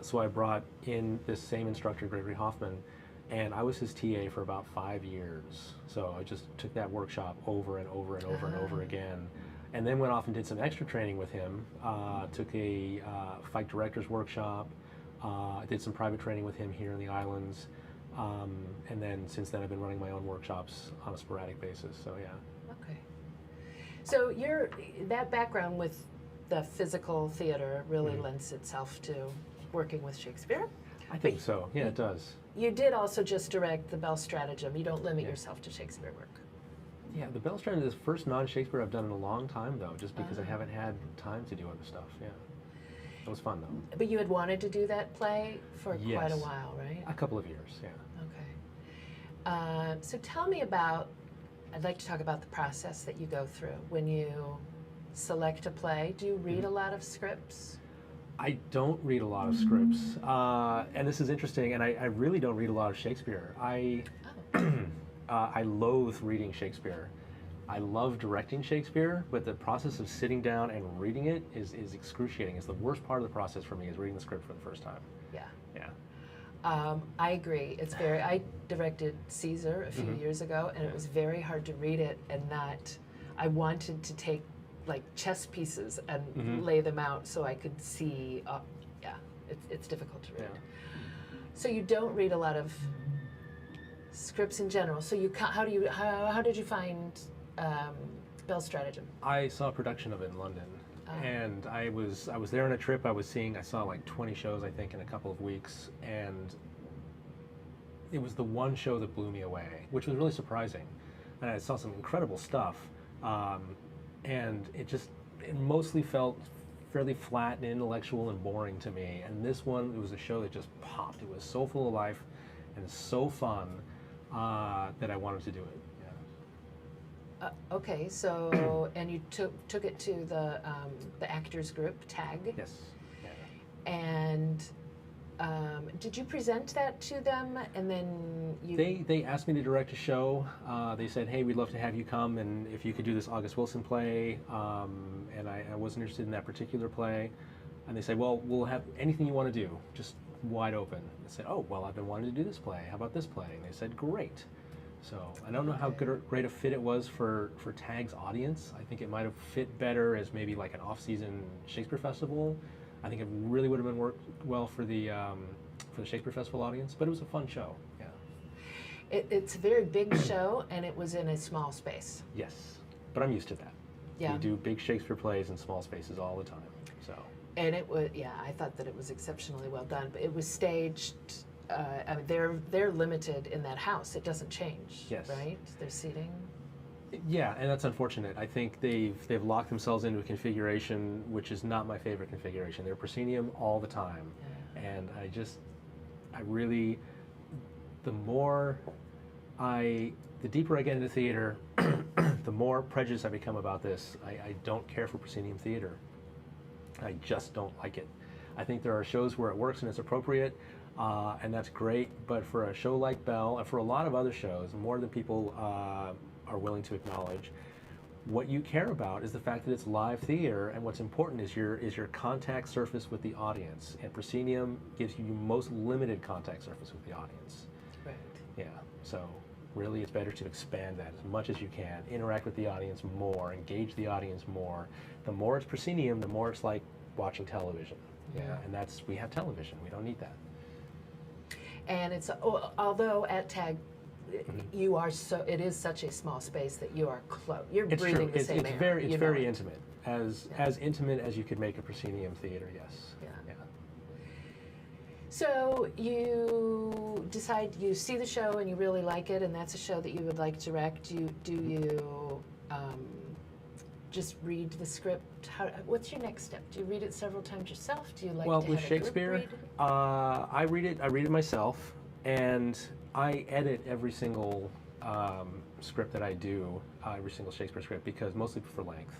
[SPEAKER 2] so I brought in this same instructor, Gregory Hoffman, and I was his TA for about 5 years. So I just took that workshop over and over and over and over again. And then went off and did some extra training with him, took a fight director's workshop, did some private training with him here in the islands, and then since then I've been running my own workshops on a sporadic basis, so yeah.
[SPEAKER 3] Okay. So that background with the physical theater really lends itself to working with Shakespeare?
[SPEAKER 2] I think so, yeah, it does.
[SPEAKER 3] You did also just direct the Bell Stratagem. You don't limit yourself to Shakespeare work.
[SPEAKER 2] Yeah, the Bell Stratagem is the first non-Shakespeare I've done in a long time, though, just because I haven't had time to do other stuff, yeah. It was fun, though.
[SPEAKER 3] But you had wanted to do that play for quite a while, right?
[SPEAKER 2] A couple of years, yeah.
[SPEAKER 3] Okay. So tell me about, I'd like to talk about the process that you go through when you select a play. Do you read a lot of scripts?
[SPEAKER 2] I don't read a lot of scripts, and this is interesting, and I really don't read a lot of Shakespeare. I loathe reading Shakespeare. I love directing Shakespeare, but the process of sitting down and reading it is excruciating. It's the worst part of the process for me, is reading the script for the first time.
[SPEAKER 3] Yeah.
[SPEAKER 2] Yeah.
[SPEAKER 3] I agree. I directed Caesar a few years ago, and it was very hard to read it and not, I wanted to take like chess pieces and lay them out so I could see, it's difficult to read.
[SPEAKER 2] Yeah.
[SPEAKER 3] So you don't read a lot of scripts in general. So how did you find Bell Stratagem?
[SPEAKER 2] I saw a production of it in London, and I was there on a trip. I saw like 20 shows, I think, in a couple of weeks, and it was the one show that blew me away, which was really surprising. And I saw some incredible stuff, and it mostly felt fairly flat and intellectual and boring to me. And this one, it was a show that just popped. It was so full of life and so fun. That I wanted to do it. Yeah.
[SPEAKER 3] Okay, so and you took it to the actors group TAG.
[SPEAKER 2] Yes. Yeah.
[SPEAKER 3] And did you present that to them, and then you?
[SPEAKER 2] They asked me to direct a show. They said, "Hey, we'd love to have you come, and if you could do this August Wilson play." And I wasn't interested in that particular play. And they said, "Well, we'll have anything you want to do. Just wide open." I said, "Oh, well, I've been wanting to do this play. How about this play?" And they said, "Great." So I don't know how great a fit it was for TAG's audience. I think it might have fit better as maybe like an off-season Shakespeare Festival. I think it really would have been worked well for the Shakespeare Festival audience, but it was a fun show. Yeah.
[SPEAKER 3] It's a very big show, and it was in a small space.
[SPEAKER 2] Yes, but I'm used to that.
[SPEAKER 3] Yeah.
[SPEAKER 2] We do big Shakespeare plays in small spaces all the time. So.
[SPEAKER 3] And it was, I thought that it was exceptionally well done. But it was staged. I mean, they're limited in that house. It doesn't change.
[SPEAKER 2] Yes.
[SPEAKER 3] Right? Their seating.
[SPEAKER 2] Yeah, and that's unfortunate. I think they've locked themselves into a configuration which is not my favorite configuration. They're proscenium all the time, and the deeper I get into theater, the more prejudiced I become about this. I don't care for proscenium theater. I just don't like it. I think there are shows where it works and it's appropriate, and that's great, but for a show like Bell, and for a lot of other shows, more than people are willing to acknowledge, what you care about is the fact that it's live theater, and what's important is your contact surface with the audience, and proscenium gives you most limited contact surface with the audience.
[SPEAKER 3] Right.
[SPEAKER 2] Yeah, so really it's better to expand that as much as you can, interact with the audience more, engage the audience more. The more it's proscenium, the more it's like watching television. Yeah, and we have television, we don't need that.
[SPEAKER 3] And it's, although at TAG, it is such a small space that you are close. You're breathing the same air.
[SPEAKER 2] It's very intimate. As intimate as you could make a proscenium theater, yes.
[SPEAKER 3] Yeah. So decide, you see the show and you really like it, and that's a show that you would like to direct, do you just read the script? What's your next step? Do you read it several times yourself? Do you like to
[SPEAKER 2] with
[SPEAKER 3] have
[SPEAKER 2] Shakespeare,
[SPEAKER 3] a group
[SPEAKER 2] I read it myself, and I edit every single script that I do, every single Shakespeare script, because mostly for length.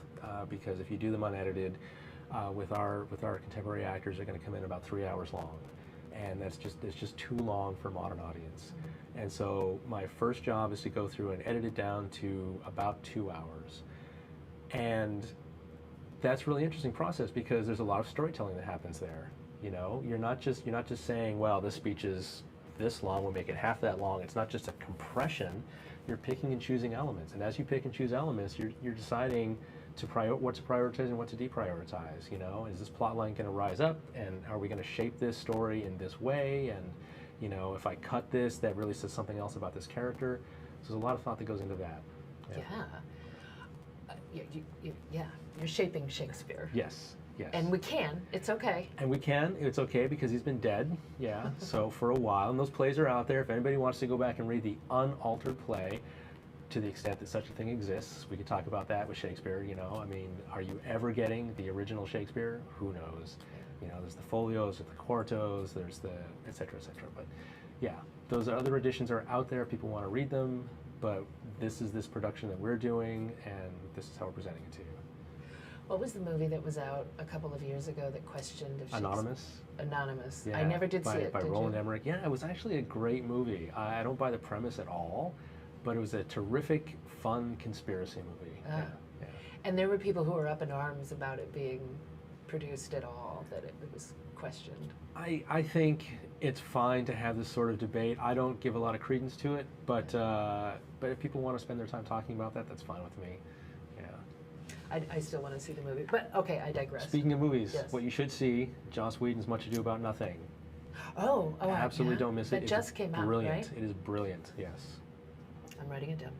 [SPEAKER 2] Because if you do them unedited, with our contemporary actors, they're going to come in about 3 hours long, and it's just too long for a modern audience. And so my first job is to go through and edit it down to about 2 hours. And that's a really interesting process, because there's a lot of storytelling that happens there. You know, you're not just saying, well, this speech is this long, we'll make it half that long. It's not just a compression. You're picking and choosing elements, and as you pick and choose elements, you're deciding what to prioritize and what to deprioritize. You know, is this plot line going to rise up, and are we going to shape this story in this way? And you know, if I cut this, that really says something else about this character. So there's a lot of thought that goes into that.
[SPEAKER 3] Yeah, you're shaping Shakespeare.
[SPEAKER 2] Yes.
[SPEAKER 3] And we can, it's okay.
[SPEAKER 2] And we can, it's okay, because he's been dead, yeah, so for a while. And those plays are out there. If anybody wants to go back and read the unaltered play, to the extent that such a thing exists, we could talk about that with Shakespeare, you know. I mean, are you ever getting the original Shakespeare? Who knows? You know, there's the folios, there's the quartos, there's the et cetera, et cetera. But yeah, those other editions are out there. People want to read them, but this is this production that we're doing, and this is how we're presenting it to you.
[SPEAKER 3] What was the movie that was out a couple of years ago that questioned if
[SPEAKER 2] Anonymous?
[SPEAKER 3] Anonymous.
[SPEAKER 2] Yeah,
[SPEAKER 3] I never did see it.
[SPEAKER 2] By
[SPEAKER 3] did
[SPEAKER 2] Roland
[SPEAKER 3] you?
[SPEAKER 2] Emmerich. Yeah, it was actually a great movie. I don't buy the premise at all, but it was a terrific, fun conspiracy movie. Yeah.
[SPEAKER 3] And there were people who were up in arms about it being produced at all, that it was questioned.
[SPEAKER 2] I think it's fine to have this sort of debate. I don't give a lot of credence to it, but if people want to spend their time talking about that, that's fine with me.
[SPEAKER 3] I still want to see the movie, but okay, I digress.
[SPEAKER 2] Speaking of movies,
[SPEAKER 3] yes.
[SPEAKER 2] What you should see, Joss Whedon's Much Ado About Nothing.
[SPEAKER 3] Oh,
[SPEAKER 2] absolutely, don't miss it.
[SPEAKER 3] That just came out,
[SPEAKER 2] brilliant.
[SPEAKER 3] right?
[SPEAKER 2] It is brilliant, yes.
[SPEAKER 3] I'm writing it down.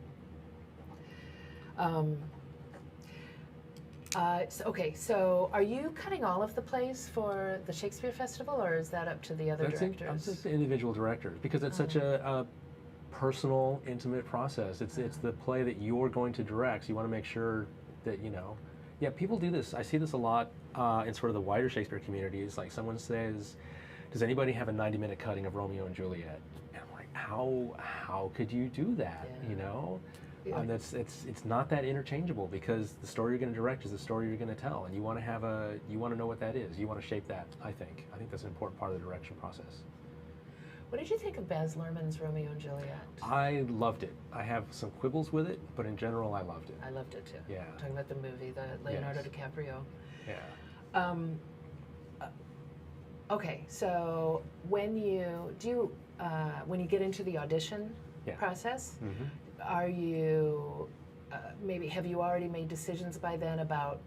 [SPEAKER 3] So are you cutting all of the plays for the Shakespeare Festival, or is that up to the other directors?
[SPEAKER 2] That's just the individual directors, because it's such a personal, intimate process. It's the play that you're going to direct, so you want to make sure that, you know, yeah, people do this. I see this a lot in sort of the wider Shakespeare communities. Like someone says, does anybody have a 90-minute cutting of Romeo and Juliet? And I'm like, how could you do that, you know?
[SPEAKER 3] Yeah.
[SPEAKER 2] It's not that interchangeable, because the story you're going to direct is the story you're going to tell, and you want to know what that is. You want to shape that. I think that's an important part of the direction process.
[SPEAKER 3] What did you think of Baz Luhrmann's Romeo and Juliet?
[SPEAKER 2] I loved it. I have some quibbles with it, but in general, I loved it.
[SPEAKER 3] I loved it too.
[SPEAKER 2] Yeah.
[SPEAKER 3] Talking about the movie, the Leonardo DiCaprio.
[SPEAKER 2] Yeah.
[SPEAKER 3] Okay, so when you get into the audition process, are you have you already made decisions by then about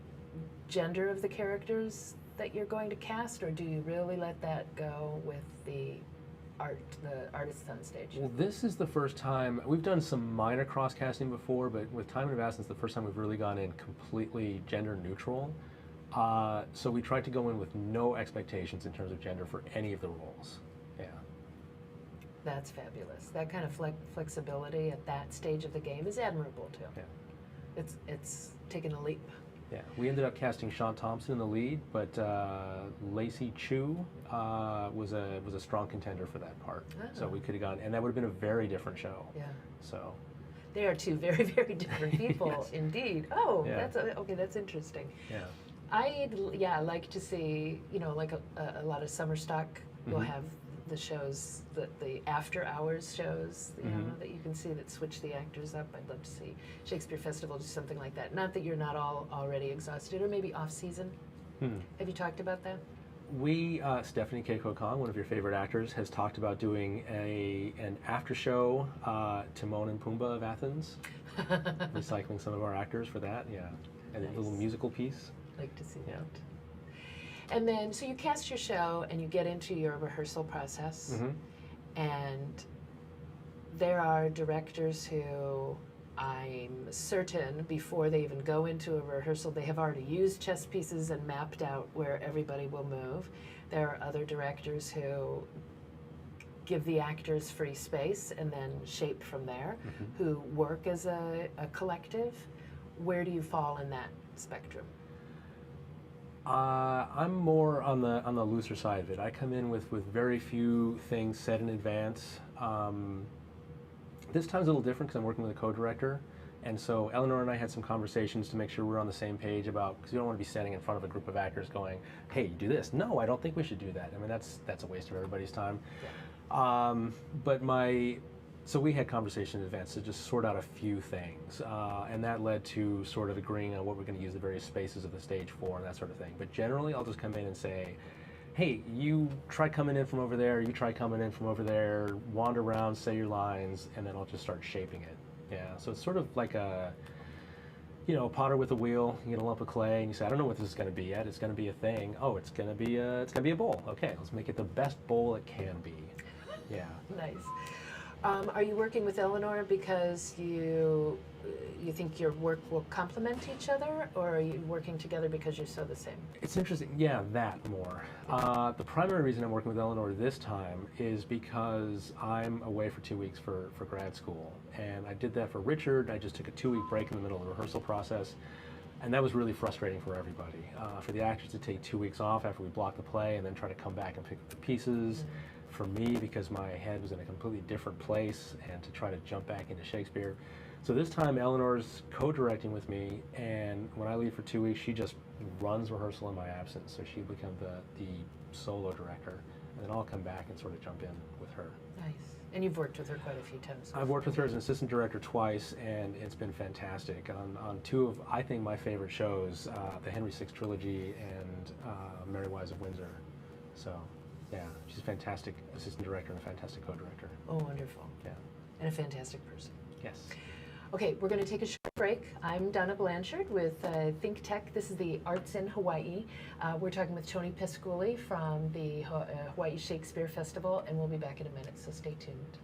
[SPEAKER 3] gender of the characters that you're going to cast, or do you really let that go with the artists on stage?
[SPEAKER 2] Well, this is the first time. We've done some minor cross-casting before, but with Time of Essence, the first time we've really gone in completely gender neutral. So we tried to go in with no expectations in terms of gender for any of the roles. Yeah.
[SPEAKER 3] That's fabulous. That kind of flexibility at that stage of the game is admirable too.
[SPEAKER 2] Yeah.
[SPEAKER 3] It's taken a leap.
[SPEAKER 2] Yeah, we ended up casting Sean Thompson in the lead, but Lacey Chu was a strong contender for that part. So we could have gone, and that would have been a very different show.
[SPEAKER 3] Yeah.
[SPEAKER 2] So.
[SPEAKER 3] They are two very, very different people,
[SPEAKER 2] yes.
[SPEAKER 3] Indeed. Oh,
[SPEAKER 2] yeah.
[SPEAKER 3] That's interesting.
[SPEAKER 2] Yeah.
[SPEAKER 3] I like to see, you know, like a lot of summer stock will have the shows, the after hours shows, you know, that you can see that switch the actors up. I'd love to see Shakespeare Festival do something like that. Not that you're not already exhausted, or maybe off season. Have you talked about that?
[SPEAKER 2] We, Stephanie Keiko Kong, one of your favorite actors, has talked about doing an after show, Timon and Pumbaa of Athens, recycling some of our actors for that, yeah, and a little musical piece.
[SPEAKER 3] Like to see that. And then, so you cast your show and you get into your rehearsal process, and there are directors who I'm certain before they even go into a rehearsal, they have already used chess pieces and mapped out where everybody will move. There are other directors who give the actors free space and then shape from there, who work as a collective. Where do you fall in that spectrum?
[SPEAKER 2] I'm more on the looser side of it. I come in with very few things set in advance. This time's a little different because I'm working with a co-director, and so Eleanor and I had some conversations to make sure we're on the same page about, because you don't want to be standing in front of a group of actors going, "Hey, you do this." No, I don't think we should do that. I mean, that's a waste of everybody's time. Yeah. So we had conversations in advance to just sort out a few things, and that led to sort of agreeing on what we're going to use the various spaces of the stage for and that sort of thing. But generally, I'll just come in and say, "Hey, you try coming in from over there, you try coming in from over there, wander around, say your lines," and then I'll just start shaping it. Yeah, so it's sort of like a potter with a wheel. You get a lump of clay and you say, "I don't know what this is going to be yet. It's going to be a thing. Oh, it's going to be a bowl. Okay, let's make it the best bowl it can be." Yeah.
[SPEAKER 3] Nice. Are you working with Eleanor because you think your work will complement each other, or are you working together because you're so the same?
[SPEAKER 2] It's interesting. Yeah, that more. The primary reason I'm working with Eleanor this time is because I'm away for 2 weeks for grad school, and I did that for Richard. I just took a 2-week break in the middle of the rehearsal process, and that was really frustrating for everybody. For the actors to take 2 weeks off after we blocked the play and then try to come back and pick up the pieces. For me, because my head was in a completely different place, and to try to jump back into Shakespeare. So this time Eleanor's co-directing with me, and when I leave for 2 weeks, she just runs rehearsal in my absence. So she become the solo director, and then I'll come back and sort of jump in with her.
[SPEAKER 3] Nice. And you've worked with her quite a few times.
[SPEAKER 2] I've worked with her as an assistant director twice, and it's been fantastic on two of, I think, my favorite shows, the Henry VI trilogy and Merry Wives of Windsor. So. Yeah, she's a fantastic assistant director and a fantastic co-director.
[SPEAKER 3] Oh, wonderful.
[SPEAKER 2] Yeah.
[SPEAKER 3] And a fantastic person.
[SPEAKER 2] Yes.
[SPEAKER 3] Okay, we're going to take a short break. I'm Donna Blanchard with ThinkTech. This is the Arts in Hawaii. We're talking with Tony Pisculli from the Hawaii Shakespeare Festival, and we'll be back in a minute, so stay tuned.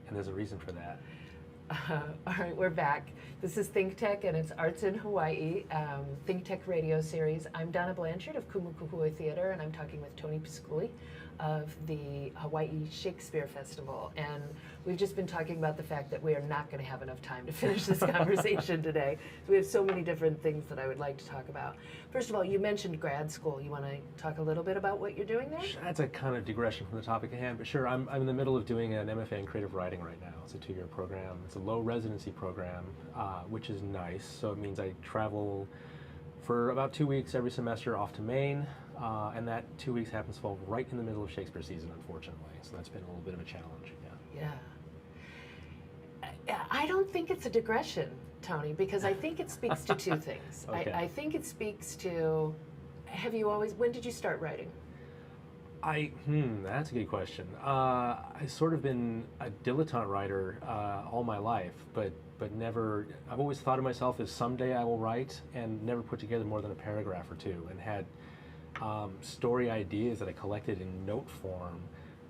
[SPEAKER 2] And there's a reason for that.
[SPEAKER 3] All right, we're back. This is ThinkTech, and it's Arts in Hawaii, ThinkTech radio series. I'm Donna Blanchard of Kumukuhui Theater, and I'm talking with Tony Pisculli of the Hawaii Shakespeare Festival. And we've just been talking about the fact that we are not going to have enough time to finish this conversation today. So we have so many different things that I would like to talk about. First of all, you mentioned grad school. You want to talk a little bit about what you're doing there?
[SPEAKER 2] That's a kind of digression from the topic at hand, but sure, I'm in the middle of doing an MFA in creative writing right now. It's a 2-year program. It's a low residency program, which is nice. So it means I travel for about 2 weeks every semester off to Maine, and that 2 weeks happens to fall right in the middle of Shakespeare season, unfortunately. So that's been a little bit of a challenge.
[SPEAKER 3] Yeah. I don't think it's a digression, Tony, because I think it speaks to two things.
[SPEAKER 2] Okay.
[SPEAKER 3] I think it speaks to, when did you start writing?
[SPEAKER 2] That's a good question. I've sort of been a dilettante writer all my life, but never, I've always thought of myself as someday I will write, and never put together more than a paragraph or two, and had story ideas that I collected in note form,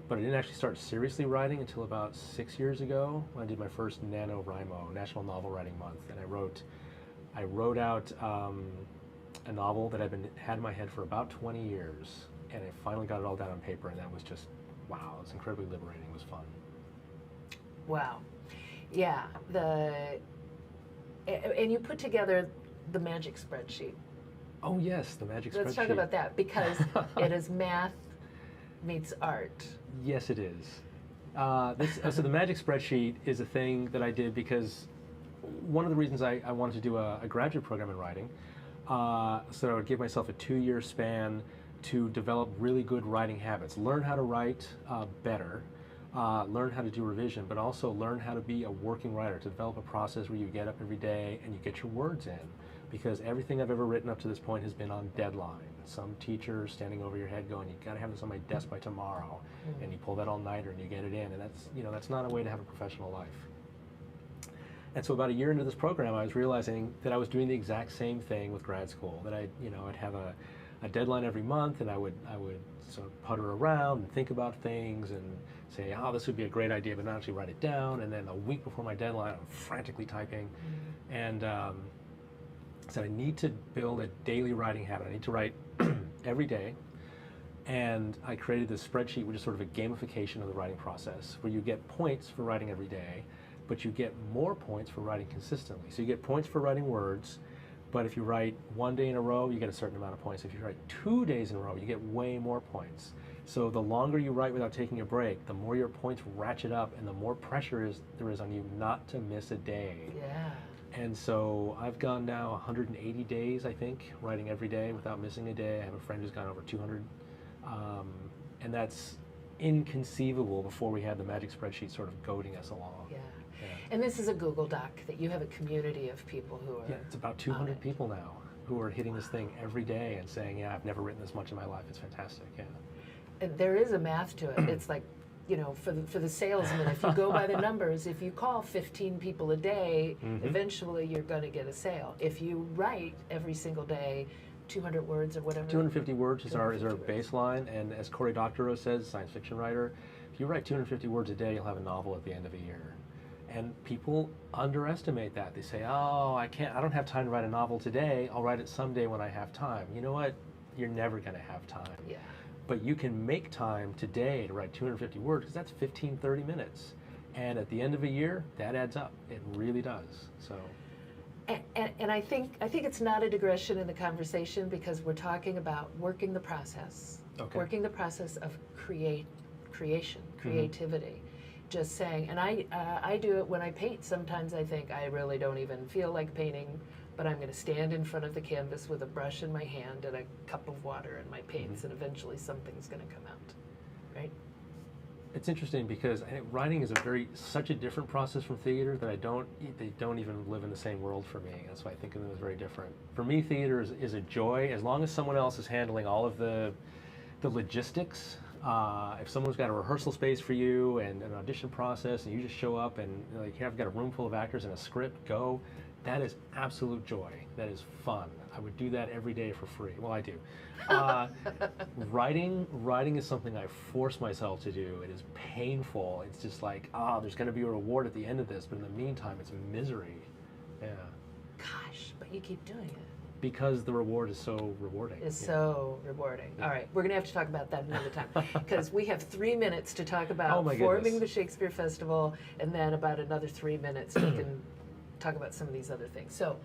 [SPEAKER 2] but I didn't actually start seriously writing until about 6 years ago when I did my first NaNoWriMo, National Novel Writing Month, and I wrote out a novel that had in my head for about 20 years, and I finally got it all down on paper, and that was just, wow, it was incredibly liberating. It was fun.
[SPEAKER 3] Wow. Yeah. And you put together the Magic Spreadsheet.
[SPEAKER 2] Oh yes, the Magic Spreadsheet.
[SPEAKER 3] Let's talk about that, because it is math meets art. Yes, it is.
[SPEAKER 2] So the Magic Spreadsheet is a thing that I did because one of the reasons I wanted to do a graduate program in writing, so I would give myself a 2-year span to develop really good writing habits, learn how to write better, learn how to do revision, but also learn how to be a working writer, to develop a process where you get up every day and you get your words in. Because everything I've ever written up to this point has been on deadline. Some teacher standing over your head going, you got to have this on my desk by tomorrow, and you pull that all-nighter and you get it in, and that's not a way to have a professional life. And so about a year into this program, I was realizing that I was doing the exact same thing with grad school. That I'd have a deadline every month, and I would sort of putter around and think about things and say, oh, this would be a great idea, but not actually write it down. And then a week before my deadline, I'm frantically typing, and so I need to build a daily writing habit. I need to write every day, and I created this spreadsheet, which is sort of a gamification of the writing process, where you get points for writing every day, but you get more points for writing consistently. So you get points for writing words, but if you write 1 day in a row, you get a certain amount of points. If you write 2 days in a row, you get way more points. So the longer you write without taking a break, the more your points ratchet up, and the more pressure there is on you not to miss a day.
[SPEAKER 3] Yeah.
[SPEAKER 2] And so I've gone now 180 days, I think, writing every day without missing a day. I have a friend who's gone over 200. And that's inconceivable before we had the Magic Spreadsheet sort of goading us along.
[SPEAKER 3] Yeah. And this is a Google Doc that you have a community of people who are.
[SPEAKER 2] Yeah, it's about 200 people now who are hitting this thing every day and saying, yeah, I've never written this much in my life. It's fantastic. Yeah.
[SPEAKER 3] And there is a math to it. It's like, for the salesman, if you go by the numbers, if you call 15 people a day, eventually you're going to get a sale. If you write every single day 200 words or whatever.
[SPEAKER 2] 250 words is our baseline, and as Cory Doctorow says, science fiction writer, if you write 250 words a day, you'll have a novel at the end of a year. And people underestimate that. They say, oh, I don't have time to write a novel today. I'll write it someday when I have time. You know what? You're never going to have time.
[SPEAKER 3] Yeah.
[SPEAKER 2] But you can make time today to write 250 words, because that's 15, 30 minutes. And at the end of a year, that adds up. It really does. So.
[SPEAKER 3] And I think it's not a digression in the conversation, because we're talking about working the process.
[SPEAKER 2] Okay.
[SPEAKER 3] Working the process of creation, creativity. Just saying, and I do it when I paint. Sometimes I think I really don't even feel like painting, but I'm going to stand in front of the canvas with a brush in my hand and a cup of water and my paints, and eventually something's going to come out, right?
[SPEAKER 2] It's interesting because writing is such a different process from theater that they don't even live in the same world for me. That's why I think of them as very different. For me, theater is a joy as long as someone else is handling all of the logistics. If someone's got a rehearsal space for you and an audition process, and you just show up and I've got a room full of actors and a script, go. That is absolute joy. That is fun. I would do that every day for free. Well, I do. Writing is something I force myself to do. It is painful. It's just like, there's going to be a reward at the end of this, but in the meantime, it's misery. Yeah.
[SPEAKER 3] Gosh, but you keep doing it.
[SPEAKER 2] Because the reward is so rewarding.
[SPEAKER 3] So rewarding. All right, we're going to have to talk about that another time because we have 3 minutes to talk about forming the Shakespeare Festival, and then about another 3 minutes we can talk about some of these other things. So,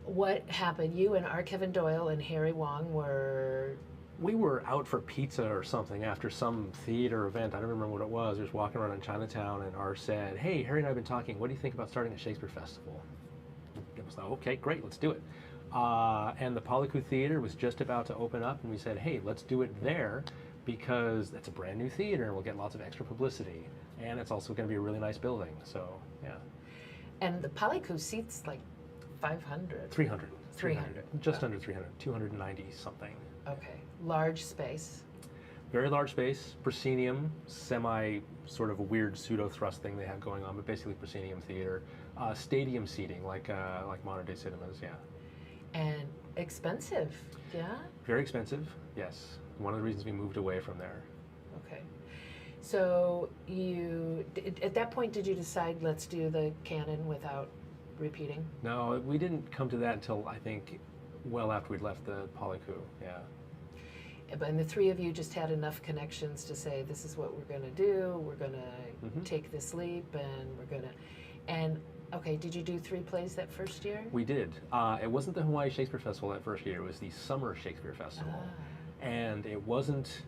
[SPEAKER 3] what happened? You and R. Kevin Doyle and Harry Wong were...
[SPEAKER 2] We were out for pizza or something after some theater event. I don't remember what it was. We were walking around in Chinatown, and R said, "Hey, Harry and I have been talking. What do you think about starting a Shakespeare Festival?" It was like, "Okay, great, let's do it." And the Polycou Theater was just about to open up, and we said, "Hey, let's do it there because it's a brand new theater, and we'll get lots of extra publicity, and it's also going to be a really nice building." So, yeah.
[SPEAKER 3] And the Polycou seats like 500.
[SPEAKER 2] 300.
[SPEAKER 3] 300.
[SPEAKER 2] Just under 300. 290 something.
[SPEAKER 3] Okay. Large space.
[SPEAKER 2] Very large space, proscenium, semi sort of a weird pseudo thrust thing they have going on, but basically proscenium theater, stadium seating like modern day cinemas, yeah.
[SPEAKER 3] And expensive, yeah.
[SPEAKER 2] Very expensive, yes. One of the reasons we moved away from there.
[SPEAKER 3] Okay, so at that point did you decide let's do the canon without repeating?
[SPEAKER 2] No, we didn't come to that until I think well after we'd left the Polycou, yeah.
[SPEAKER 3] And the three of you just had enough connections to say, this is what we're going to do, we're going to take this leap, and we're going to... And, okay, did you do 3 plays that first year?
[SPEAKER 2] We did. It wasn't the Hawaii Shakespeare Festival that first year, it was the Summer Shakespeare Festival. And it wasn't,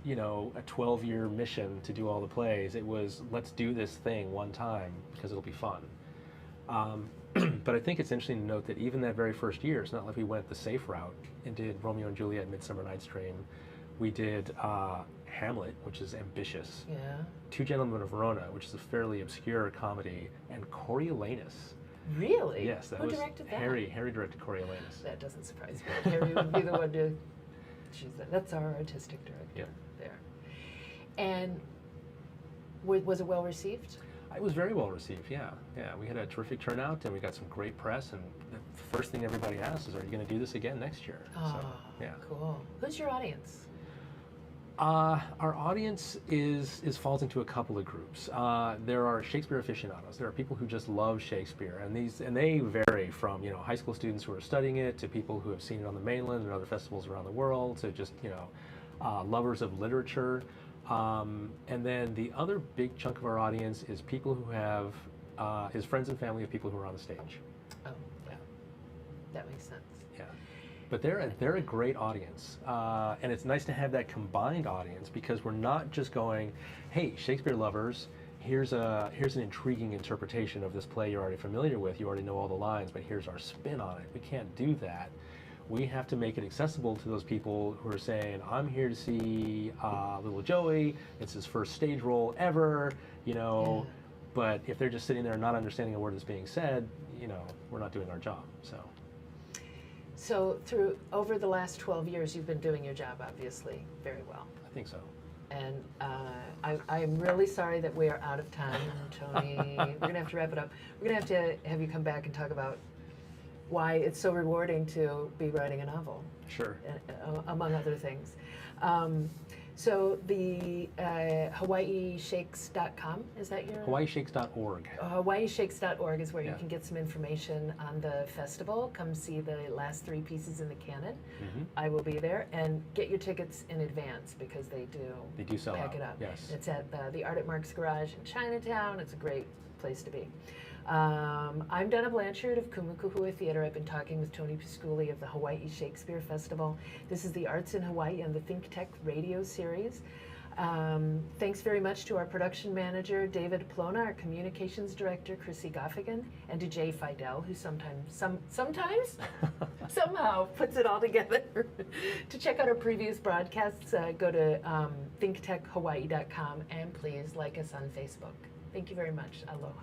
[SPEAKER 2] you know, a 12-year mission to do all the plays. It was, let's do this thing one time, because it'll be fun. But I think it's interesting to note that even that very first year, it's not like we went the safe route and did Romeo and Juliet, Midsummer Night's Dream. We did Hamlet, which is ambitious.
[SPEAKER 3] Yeah.
[SPEAKER 2] Two Gentlemen of Verona, which is a fairly obscure comedy, and Coriolanus.
[SPEAKER 3] Really?
[SPEAKER 2] Yes, that
[SPEAKER 3] Who
[SPEAKER 2] was
[SPEAKER 3] directed that?
[SPEAKER 2] Harry directed Coriolanus.
[SPEAKER 3] That doesn't surprise me. Harry would be the one to choose that. That's our artistic director there. And was it well received?
[SPEAKER 2] It was very well received, yeah. Yeah, we had a terrific turnout, and we got some great press, and the first thing everybody asks is, are you going to do this again next year?
[SPEAKER 3] Oh,
[SPEAKER 2] so, yeah.
[SPEAKER 3] Cool. Who's your audience?
[SPEAKER 2] Our audience falls into a couple of groups. There are Shakespeare aficionados. There are people who just love Shakespeare, and they vary from, you know, high school students who are studying it to people who have seen it on the mainland and other festivals around the world to just, you know, lovers of literature. And then the other big chunk of our audience is people who have, is friends and family of people who are on the stage.
[SPEAKER 3] Oh, yeah. That makes sense.
[SPEAKER 2] Yeah. But they're a great audience. And it's nice to have that combined audience because we're not just going, hey, Shakespeare lovers, here's an intriguing interpretation of this play you're already familiar with, you already know all the lines, but here's our spin on it. We can't do that. We have to make it accessible to those people who are saying, I'm here to see Little Joey, it's his first stage role ever, you know, but if they're just sitting there not understanding a word that's being said, you know, we're not doing our job,
[SPEAKER 3] So over the last 12 years, you've been doing your job, obviously, very well.
[SPEAKER 2] I think so.
[SPEAKER 3] And I'm really sorry that we are out of time, Tony. We're going to have to wrap it up. We're going to have you come back and talk about why it's so rewarding to be writing a novel.
[SPEAKER 2] Sure.
[SPEAKER 3] Among other things. So the HawaiiShakes.com, is that your?
[SPEAKER 2] HawaiiShakes.org.
[SPEAKER 3] HawaiiShakes.org is where you can get some information on the festival. Come see the last 3 pieces in the canon. I will be there, and get your tickets in advance because they do
[SPEAKER 2] sell
[SPEAKER 3] pack
[SPEAKER 2] out.
[SPEAKER 3] it up.
[SPEAKER 2] Yes.
[SPEAKER 3] It's at the Art at Mark's Garage in Chinatown. It's a great place to be. I'm Donna Blanchard of Kumukuhua Theater. I've been talking with Tony Pisculli of the Hawaii Shakespeare Festival. This is the Arts in Hawaii and the ThinkTech radio series. Thanks very much to our production manager, David Plona, our communications director, Chrissy Goffigan, and to Jay Fidel, who sometimes somehow puts it all together. To check out our previous broadcasts, go to thinktechhawaii.com, and please like us on Facebook. Thank you very much. Aloha.